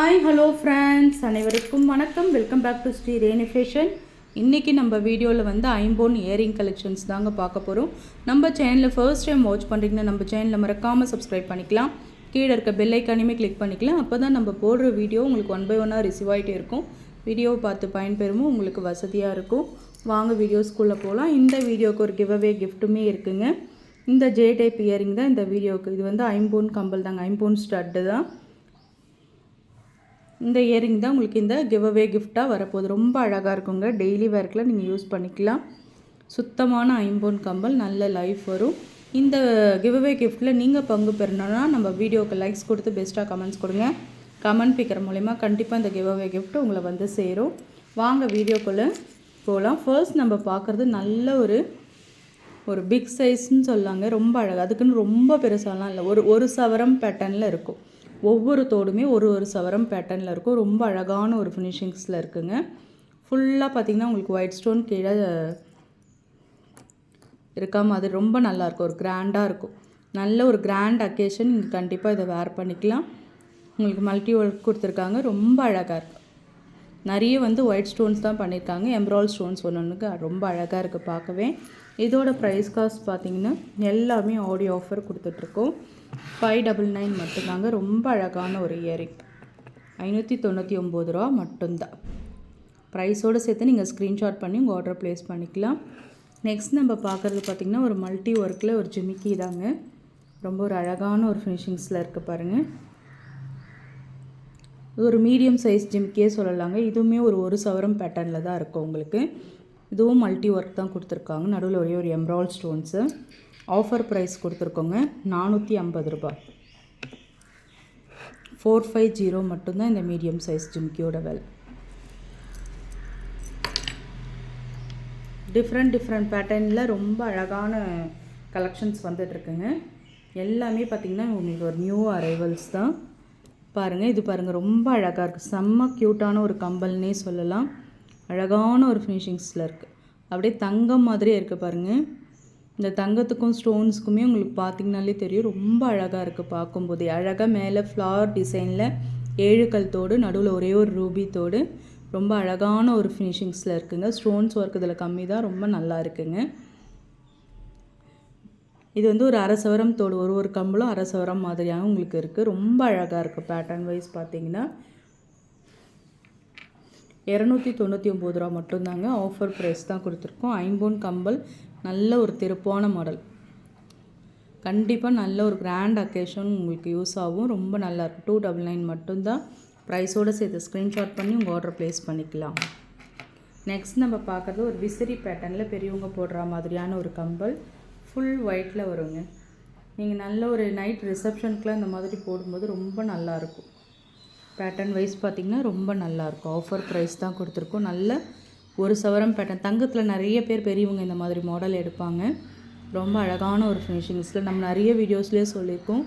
Hi hello friends, அனைவருக்கும் வணக்கம். Welcome back to Sri Renu fashion. இன்றைக்கி நம்ம வீடியோவில் வந்து ஐம்போன் இயரிங் கலெக்ஷன்ஸ் தாங்க பார்க்க போகிறோம். நம்ம சேனலில் ஃபர்ஸ்ட் டைம் வாட்ச் பண்ணுறீங்கன்னா நம்ம சேனலில் மறக்காமல் சப்ஸ்கிரைப் பண்ணிக்கலாம். கீழே இருக்க பெல் ஐக்கானையுமே கிளிக் பண்ணிக்கலாம். அப்போ தான் நம்ம போடுற வீடியோ உங்களுக்கு 1 by 1 ரிசீவ் ஆகிட்டே இருக்கும். வீடியோவை பார்த்து பயன்பெறுமோ உங்களுக்கு வசதியாக இருக்கும். வாங்க வீடியோஸ்குள்ளே போகலாம். இந்த வீடியோவுக்கு ஒரு கிவ்அவே கிஃப்ட்டுமே இருக்குங்க. இந்த ஜே டைப் இயரிங் தான் இந்த வீடியோவுக்கு. இது வந்து ஐம்போன் கம்பல் தாங்க, ஐம்போன் ஸ்டட்டு தான். இந்த இயரிங் தான் உங்களுக்கு இந்த கிவ்அவே கிஃப்டாக வரப்போகுது. ரொம்ப அழகாக இருக்குங்க. டெய்லி வேர்க்கில் நீங்கள் யூஸ் பண்ணிக்கலாம். சுத்தமான ஐம்போன் கம்பல், நல்ல லைஃப் வரும். இந்த கிவ்அவே கிஃப்ட்டில் நீங்கள் பங்கு பெறணும்னா நம்ம வீடியோவுக்கு லைக்ஸ் கொடுத்து பெஸ்ட்டாக கமெண்ட்ஸ் கொடுங்க. கமெண்ட் பிக்கிற மூலிமா கண்டிப்பாக இந்த கிவ்அவே கிஃப்ட் உங்களை வந்து சேரும். வாங்க வீடியோக்குள்ளே போகலாம். ஃபர்ஸ்ட் நம்ம பார்க்குறது நல்ல ஒரு பிக் சைஸ்ன்னு சொல்லாங்க. ரொம்ப அழகாக, அதுக்குன்னு ரொம்ப பெருசாலாம் இல்லை. ஒரு சவரம் பேட்டர்னில் இருக்கும். ஒவ்வொரு தோடுமே ஒரு சவரம் பேட்டர்னில் இருக்கும். ரொம்ப அழகான ஒரு ஃபினிஷிங்ஸில் இருக்குங்க. ஃபுல்லாக பார்த்திங்கன்னா உங்களுக்கு ஒயிட் ஸ்டோன் கீழே இருக்காமல் அது ரொம்ப நல்லாயிருக்கும். ஒரு கிராண்டாக இருக்கும். நல்ல ஒரு கிராண்ட் அக்கேஷன். நீங்கள் கண்டிப்பாக இதை வேர் பண்ணிக்கலாம். உங்களுக்கு மல்டி ஒர்க் கொடுத்துருக்காங்க. ரொம்ப அழகாக இருக்குது. நிறைய வந்து ஒயிட் ஸ்டோன்ஸ் தான் பண்ணியிருக்காங்க. எம்ப்ராய்டரி ஸ்டோன்ஸ் ஒன்றுக்கு ரொம்ப அழகாக இருக்குது பார்க்கவே. இதோட ப்ரைஸ் காஸ்ட் பார்த்திங்கன்னா எல்லாமே ஆடியோ ஆஃபர் கொடுத்துட்ருக்கோம். 599 மட்டும்தாங்க. ரொம்ப அழகான ஒரு இயரிங். 599 ரூபா மட்டும்தான். ப்ரைஸோடு சேர்த்து நீங்கள் ஸ்க்ரீன்ஷாட் பண்ணி உங்கள் ஆர்டர் ப்ளேஸ் பண்ணிக்கலாம். நெக்ஸ்ட் நம்ம பார்க்குறது பார்த்திங்கன்னா ஒரு மல்டி ஒர்க்கில் ஒரு ஜிமிக்கி தாங்க. ரொம்ப ஒரு அழகான ஒரு ஃபினிஷிங்ஸில் இருக்குது பாருங்கள். இது ஒரு மீடியம் சைஸ் ஜிமிக்கியே சொல்லலாங்க. இதுவுமே ஒரு சவரம் பேட்டர்னில் தான் இருக்கும் உங்களுக்கு. இதுவும் மல்டி ஒர்க் தான் கொடுத்துருக்காங்க. நடுவில் ஒரே ஒரு எம்ப்ராய்டரி ஸ்டோன்ஸு. ஆஃபர் ப்ரைஸ் கொடுத்துருக்கோங்க 450 ரூபா. 450 மட்டும்தான் இந்த மீடியம் சைஸ் ஜிமிக்கியோட விலை. டிஃப்ரெண்ட் பேட்டர்னில் ரொம்ப அழகான கலெக்ஷன்ஸ் வந்துட்டுருக்குங்க. எல்லாமே பார்த்திங்கன்னா உங்களுக்கு ஒரு நியூ அரைவல்ஸ் தான். பாருங்கள், இது பாருங்கள், ரொம்ப அழகாக இருக்குது. செம்ம க்யூட்டான ஒரு கம்பல்னே சொல்லலாம். அழகான ஒரு ஃபினிஷிங்ஸில் இருக்குது. அப்படியே தங்கம் மாதிரியே இருக்குது பாருங்கள். இந்த தங்கத்துக்கும் ஸ்டோன்ஸுக்குமே உங்களுக்கு பார்த்திங்கனாலே தெரியும். ரொம்ப அழகாக இருக்குது பார்க்கும்போதே. அழகாக மேலே ஃப்ளவர் டிசைனில் 7 கல் தோடு, நடுவில் ஒரே ஒரு ரூபி தோடு. ரொம்ப அழகான ஒரு ஃபினிஷிங்ஸில் இருக்குங்க. ஸ்டோன்ஸ் ஒர்க் இதில் கம்மி தான், ரொம்ப நல்லா இருக்குங்க. இது வந்து ஒரு அரை சவரம் தோடு, ஒரு கம்பளும் அரை சவரம் மாதிரியாக உங்களுக்கு இருக்குது. ரொம்ப அழகாக இருக்குது. பேட்டர்ன் வைஸ் பார்த்தீங்கன்னா 299 ரூபா மட்டும்தாங்க. ஆஃபர் ப்ரைஸ் தான் கொடுத்துருக்கோம். ஐம்போன் கம்பல், நல்ல ஒரு திருப்பான மாடல். கண்டிப்பாக நல்ல ஒரு கிராண்ட் அக்கேஷன் உங்களுக்கு யூஸ் ஆகும். ரொம்ப நல்லாயிருக்கும். 299 மட்டும்தான். ப்ரைஸோடு சேர்த்து ஸ்க்ரீன்ஷாட் பண்ணி உங்கள் ஆர்டர் ப்ளேஸ் பண்ணிக்கலாம். நெக்ஸ்ட் நம்ம பார்க்குறது ஒரு விசிறி பேட்டர்னில் பெரியவங்க போடுற மாதிரியான ஒரு கம்பல். ஃபுல் ஒயிட்டில் வருங்க. நீங்கள் நல்ல ஒரு நைட் ரிசப்ஷனுக்குலாம் இந்த மாதிரி போடும்போது ரொம்ப நல்லாயிருக்கும். பேட்டர்ன் வைஸ் பார்த்திங்கன்னா ரொம்ப நல்லாயிருக்கும். ஆஃபர் ப்ரைஸ் தான் கொடுத்துருக்கோம். நல்ல ஒரு சவரம் பேட்டர்ன். தங்கத்தில் நிறைய பேர் பெரியவங்க இந்த மாதிரி மாடல் எடுப்பாங்க. ரொம்ப அழகான ஒரு ஃபினிஷிங்ஸில் நம்ம நிறைய வீடியோஸ்லேயே சொல்லியிருக்கோம்.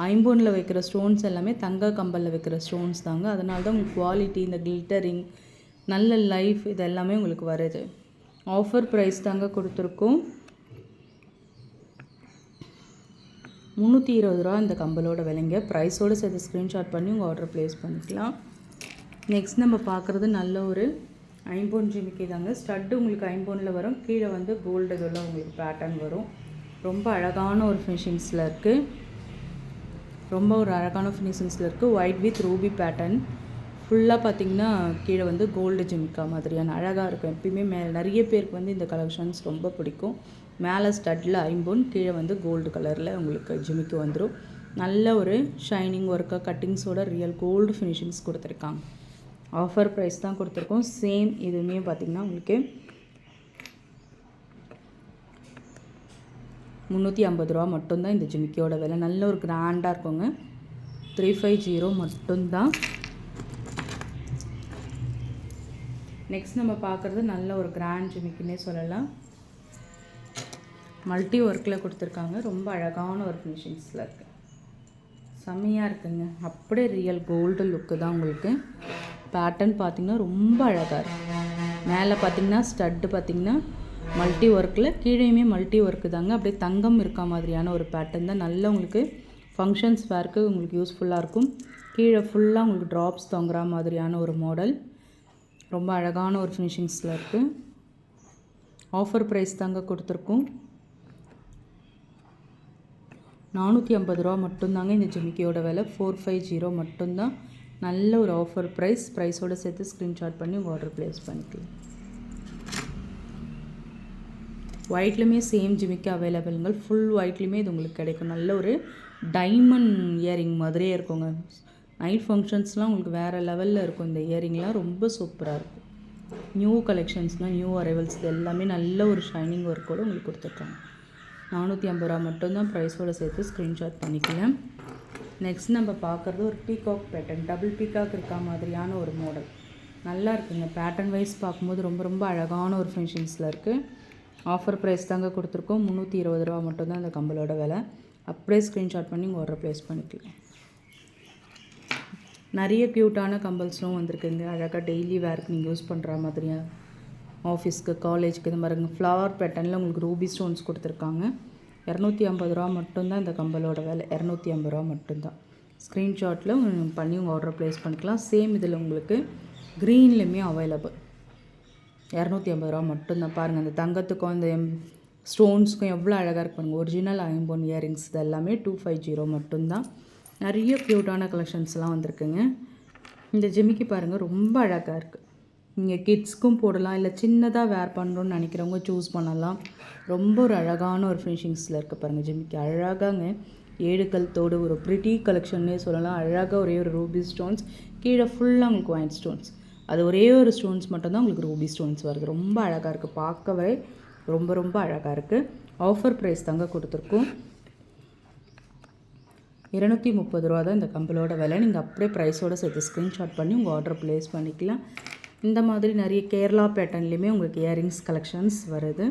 ஐம்போனில் வைக்கிற ஸ்டோன்ஸ் எல்லாமே தங்க கம்பலில் வைக்கிற ஸ்டோன்ஸ் தாங்க. அதனால தான் உங்களுக்கு குவாலிட்டி, இந்த கிளிட்டரிங், நல்ல லைஃப், இது எல்லாமே உங்களுக்கு வருது. ஆஃபர் ப்ரைஸ் தாங்க கொடுத்துருக்கோம். 320 ரூபா இந்த கம்பலோட விலைங்க. ப்ரைஸோடு சேர்த்து ஸ்க்ரீன்ஷாட் பண்ணி உங்கள் ஆர்டர் ப்ளேஸ் பண்ணிக்கலாம். நெக்ஸ்ட் நம்ம பார்க்குறது நல்ல ஒரு ஐம்போன் ஜிமிக்கி தாங்க. ஸ்டட்டு உங்களுக்கு ஐம்போனில் வரும். கீழே வந்து கோல்டு இதெல்லாம் உங்களுக்கு பேட்டர்ன் வரும். ரொம்ப அழகான ஒரு ஃபினிஷிங்ஸில் இருக்குது. ரொம்ப ஒரு அழகான ஃபினிஷிங்ஸில் இருக்குது. White with Ruby pattern. ஃபுல்லாக பார்த்திங்கன்னா கீழே வந்து கோல்டு ஜிமிக்கா மாதிரியான அழகாக இருக்கும். எப்பயுமே நிறைய பேருக்கு வந்து இந்த கலெக்ஷன்ஸ் ரொம்ப பிடிக்கும். மேலே ஸ்டட்டில் ஐம்போன், கீழே வந்து கோல்டு கலரில் உங்களுக்கு ஜிமிக்கு வந்துடும். நல்ல ஒரு ஷைனிங் ஒர்க்காக கட்டிங்ஸோட ரியல் கோல்டு ஃபினிஷிங்ஸ் கொடுத்துருக்காங்க. ஆஃபர் ப்ரைஸ் தான் கொடுத்துருக்கோம். சேம் இதுவுமே பார்த்திங்கன்னா உங்களுக்கு 350 ரூபா மட்டும்தான் இந்த ஜிமிக்கியோட விலை. நல்ல ஒரு கிராண்டாக இருக்குங்க. 350 மட்டும்தான். நெக்ஸ்ட் நம்ம பார்க்குறது நல்ல ஒரு கிராண்ட் ஜிமிக்கின்னே சொல்லலாம். மல்டி ஒர்க்கில் கொடுத்துருக்காங்க. ரொம்ப அழகான ஒரு ஃபினிஷிங்ஸில் இருக்குது. செம்மையாக இருக்குங்க. அப்படியே ரியல் கோல்டு லுக்கு தான் உங்களுக்கு. பேட்டர்ன் பார்த்திங்கன்னா ரொம்ப அழகாக இருக்குது. மேலே பார்த்திங்கன்னா ஸ்டட்டு பார்த்திங்கன்னா மல்டி ஒர்க்கில், கீழேயுமே மல்டி ஒர்க்கு தாங்க. அப்படியே தங்கம் இருக்க மாதிரியான ஒரு பேட்டர்ன் தான். நல்ல உங்களுக்கு ஃபங்க்ஷன்ஸ் வேர்க்கு உங்களுக்கு யூஸ்ஃபுல்லாக இருக்கும். கீழே ஃபுல்லாக உங்களுக்கு ட்ராப்ஸ் தொங்குற மாதிரியான ஒரு மாடல். ரொம்ப அழகான ஒரு ஃபினிஷிங்ஸில் இருக்குது. ஆஃபர் ப்ரைஸ் தாங்க கொடுத்துருக்கோம். 450 ரூபா மட்டும்தாங்க இந்த ஜிமிக்கியோட விலை. 450 மட்டும்தான். நல்ல ஒரு ஆஃபர் ப்ரைஸோடு சேர்த்து ஸ்க்ரீன்ஷாட் பண்ணி உங்கள் ஆர்டர் ப்ளேஸ் பண்ணிக்கலாம். ஒயிட்லேயுமே சேம் ஜிமிக்கி அவைலபிளுங்க. ஃபுல் ஒயிட்லேயுமே இது உங்களுக்கு கிடைக்கும். நல்ல ஒரு டைமண்ட் இயரிங் மாதிரியே இருக்குங்க. நைட் ஃபங்க்ஷன்ஸ்லாம் உங்களுக்கு வேறு லெவலில் இருக்கும். இந்த இயரிங்லாம் ரொம்ப சூப்பராக இருக்கும். நியூ கலெக்ஷன்ஸ்னால் நியூ அரைவல்ஸ் இது எல்லாமே நல்ல ஒரு ஷைனிங் ஒர்க்கோடு உங்களுக்கு கொடுத்துருக்காங்க. 450 ரூபா மட்டும்தான் ப்ரைஸோடு சேர்த்து ஸ்க்ரீன்ஷாட் பண்ணிக்கலாம். நெக்ஸ்ட் நம்ம பார்க்குறது ஒரு பீகாக் பேட்டர்ன். டபுள் பீகாக் இருக்கா மாதிரியான ஒரு மாடல். நல்லா இருக்குங்க. பேட்டர்ன் வைஸ் பார்க்கும்போது ரொம்ப ரொம்ப அழகான ஒரு ஃபினிஷிங்ஸில் இருக்குது. ஆஃபர் ப்ரைஸ் தாங்க கொடுத்துருக்கோம். 320 ரூபா மட்டும்தான் இந்த கம்பலோட விலை. அப்படியே ஸ்க்ரீன்ஷாட் பண்ணி உங்கள் ஆர்டர் ப்ளேஸ் பண்ணிக்கலாம். நிறைய க்யூட்டான கம்பல்ஸும் வந்திருக்குங்க. அழகாக டெய்லி வேர்க்கு நீங்கள் யூஸ் பண்ணுற மாதிரியா, ஆஃபீஸ்க்கு காலேஜுக்கு இது மாதிரிங்க. ஃப்ளவர் பேட்டர்னில் உங்களுக்கு ரூபி ஸ்டோன்ஸ் கொடுத்துருக்காங்க. 250 ரூபா மட்டும்தான் இந்த கம்பலோட விலை. 250 ரூபா மட்டும்தான். ஸ்க்ரீன்ஷாட்டில் பண்ணி உங்கள் ஆர்டர் ப்ளேஸ் பண்ணிக்கலாம். சேம் இதில் உங்களுக்கு க்ரீன்லேயுமே அவைலபிள். 250 ரூபா மட்டும்தான். பாருங்கள், அந்த தங்கத்துக்கும் அந்த ஸ்டோன்ஸுக்கும் எவ்வளோ அழகாக இருக்கு பாருங்கள். ஒரிஜினல் ஐம்பொன் இயரிங்ஸ் இது எல்லாமே 250 மட்டும்தான். நிறைய க்யூட்டான கலெக்ஷன்ஸ்லாம் வந்திருக்குங்க. இந்த ஜிமிக்கி பாருங்கள், ரொம்ப அழகாக இருக்குது. நீங்கள் கிட்ஸ்க்கும் போடலாம், இல்லை சின்னதாக வேர் பண்ணணுன்னு நினைக்கிறவங்க சூஸ் பண்ணலாம். ரொம்ப ஒரு அழகான ஒரு ஃபினிஷிங்ஸில் இருக்குது பாருங்கள் ஜிமிக்கி. அழகாங்க 7 கழுத்தோடு ஒரு ப்ரிட்டி கலெக்ஷன்னே சொல்லலாம். அழகாக ஒரே ஒரு ரூபி ஸ்டோன்ஸ், கீழே ஃபுல்லாக உங்களுக்கு ஒயிட் ஸ்டோன்ஸ். அது ஒரே ஒரு ஸ்டோன்ஸ் மட்டும்தான் உங்களுக்கு ரூபி ஸ்டோன்ஸ் வருது. ரொம்ப அழகாக இருக்குது. பார்க்கவே ரொம்ப ரொம்ப அழகாக இருக்குது. ஆஃபர் ப்ரைஸ் தாங்க கொடுத்துருக்கோம். 230 ரூபா தான் இந்த கம்பலோட விலை. நீங்கள் அப்படியே ப்ரைஸோடு சேர்த்து ஸ்க்ரீன்ஷாட் பண்ணி உங்கள் ஆர்டர் ப்ளேஸ் பண்ணிக்கலாம். இந்த மாதிரி நிறைய கேரளா பேட்டர்ன்லேயுமே உங்களுக்கு இயரிங்ஸ் கலெக்ஷன்ஸ் வருது.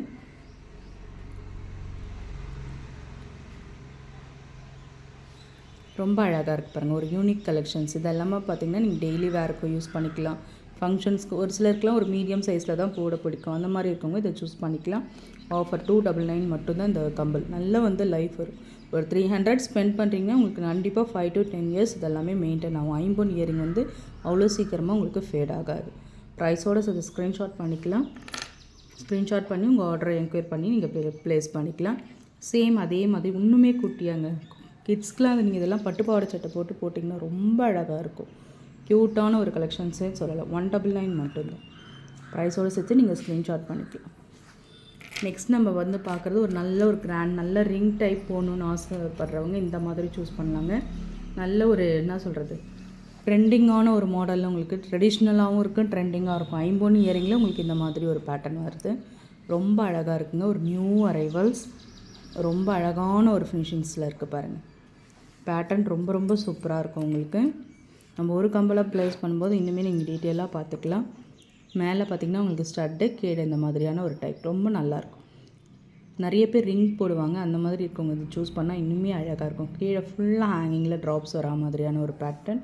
ரொம்ப அழகாக இருக்குது பாருங்கள். ஒரு யூனிக் கலெக்ஷன்ஸ். இது எல்லாமே பார்த்திங்கன்னா நீங்கள் டெய்லி வேருக்கு யூஸ் பண்ணிக்கலாம். ஃபங்க்ஷன்ஸ்க்கு ஒரு சிலருக்குலாம் ஒரு மீடியம் சைஸில் தான் போட பிடிக்கும். அந்த மாதிரி இருக்கவங்க இதை சூஸ் பண்ணிக்கலாம். ஆஃபர் 299 மட்டும்தான் இந்த கம்பல். நல்லா லைஃப் வரும். ஒரு 300 ஸ்பெண்ட் பண்ணுறீங்கன்னா உங்களுக்கு கண்டிப்பாக 5 to 10 இயர்ஸ் இதெல்லாமே மெயின்டைன் ஆகும். ஐம்பொன் இயரிங் அவ்வளோ சீக்கிரமாக உங்களுக்கு ஃபேட் ஆகாது. ப்ரைஸோடு சேர்த்து ஸ்க்ரீன்ஷாட் பண்ணிக்கலாம். ஸ்க்ரீன்ஷாட் பண்ணி உங்கள் ஆர்டரை என்கொயரி பண்ணி நீங்கள் ப்ளேஸ் பண்ணிக்கலாம். சேம் அதே மாதிரி இன்னுமே குட்டியாங்க. கிட்ஸ்க்கெலாம் நீங்கள் இதெல்லாம் பட்டுப்பாவாடை சட்டை போட்டிங்கன்னா ரொம்ப அழகாக இருக்கும். க்யூட்டான ஒரு கலெக்ஷன்ஸே சொல்லலாம். 199 மட்டும்தான். ப்ரைஸோடு சேர்த்து நீங்கள் ஸ்க்ரீன்ஷாட் பண்ணிக்கலாம். நெக்ஸ்ட் நம்ம பார்க்குறது ஒரு நல்ல ஒரு கிராண்ட், நல்ல ரிங் டைப் போகணுன்னு ஆசைப்படுறவங்க இந்த மாதிரி சூஸ் பண்ணலாங்க. நல்ல ஒரு என்ன சொல்கிறது, ட்ரெண்டிங்கான ஒரு மாடலில் உங்களுக்கு ட்ரெடிஷ்னலாகவும் இருக்கும், ட்ரெண்டிங்காக இருக்கும். ஐம்பொன் இயரிங்கில் உங்களுக்கு இந்த மாதிரி ஒரு பேட்டர்ன் வருது. ரொம்ப அழகாக இருக்குங்க. ஒரு நியூ அரைவல்ஸ். ரொம்ப அழகான ஒரு ஃபினிஷிங்ஸில் இருக்குது பாருங்கள். பேட்டர்ன் ரொம்ப ரொம்ப சூப்பராக இருக்கும் உங்களுக்கு. நம்ம ஒரு கம்பலாக ப்ளேஸ் பண்ணும்போது இன்னுமே நீங்கள் டீட்டெயிலாக பார்த்துக்கலாம். மேலே பார்த்திங்கன்னா உங்களுக்கு ஸ்டட்டு, கீழே இந்த மாதிரியான ஒரு டைப் ரொம்ப நல்லாயிருக்கும். நிறைய பேர் ரிங் போடுவாங்க. அந்த மாதிரி இருக்கவங்க இது சூஸ் பண்ணால் இன்னுமே அழகாக இருக்கும். கீழே ஃபுல்லாக ஹேங்கிங்கில் ட்ராப்ஸ் வரா மாதிரியான ஒரு பேட்டர்ன்.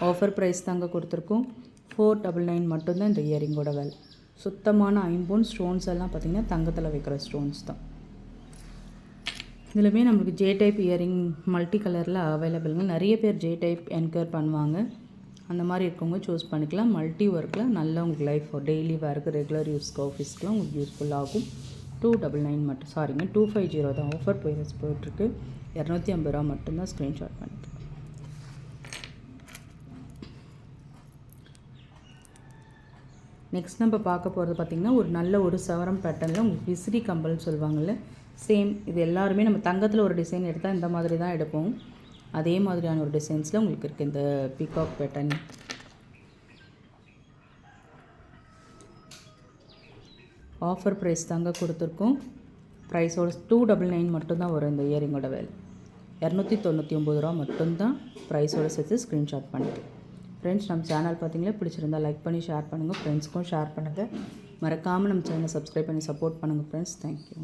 ஆஃபர் ப்ரைஸ் தாங்க கொடுத்துருக்கோம். 499 மட்டும்தான் இந்த இயரிங்கோட விலை. சுத்தமான ஐம்பொன் ஸ்டோன்ஸ் எல்லாம் பார்த்திங்கன்னா தங்கத்தில் வைக்கிற ஸ்டோன்ஸ் தான். இதுலையுமே நம்மளுக்கு ஜே டைப் இயரிங் மல்டி கலரில் அவைலபிளுங்க. நிறைய பேர் ஜே டைப் என்கொயர் பண்ணுவாங்க. அந்த மாதிரி இருக்கவங்க சூஸ் பண்ணிக்கலாம். மல்டி ஒர்க்கில் நல்ல உங்களுக்கு லைஃப் டெய்லி வேருக்கு, ரெகுலர் யூஸ்க்கு, ஆஃபீஸ்க்குலாம் உங்களுக்கு யூஸ்ஃபுல்லாகும். 299 மட்டும், சாரிங்க 250 தான் ஆஃபர் போயிட்டுருக்கு. 250 ரூபா மட்டும்தான். ஸ்க்ரீன்ஷாட் பண்ணிக்கலாம். நெக்ஸ்ட் நம்ம பார்க்க போகிறது பார்த்திங்கன்னா ஒரு நல்ல ஒரு சவரம் பேட்டர்னில் உங்களுக்கு விசிறி கம்பல்னு சொல்லுவாங்கள்ல, சேம் இது எல்லாருமே நம்ம தங்கத்தில் ஒரு டிசைன் எடுத்தால் இந்த மாதிரி தான் எடுப்போம். அதே மாதிரியான ஒரு டிசைன்ஸில் உங்களுக்கு இருக்குது இந்த பீகாக் பேட்டர்ன். ஆஃபர் ப்ரைஸ் தாங்க கொடுத்துருக்கோம். ப்ரைஸோட 299 மட்டும்தான் வரும் இந்த இயரிங்கோட விலை. 299 ரூபா மட்டும்தான். ப்ரைஸோடு சேர்த்து ஸ்க்ரீன்ஷாட் பண்ணிக்கலாம். ஃப்ரெண்ட்ஸ், நம்ம சேனல் பார்த்தீங்களா பிடிச்சிருந்தா லைக் பண்ணி ஷேர் பண்ணுங்கள். ஃப்ரெண்ட்ஸ்க்கும் ஷேர் பண்ணுங்கள். மறக்காமல் நம்ம சேனலை சப்ஸ்கிரைப் பண்ணி சப்போர்ட் பண்ணுங்கள் ஃப்ரெண்ட்ஸ். தேங்க்யூ.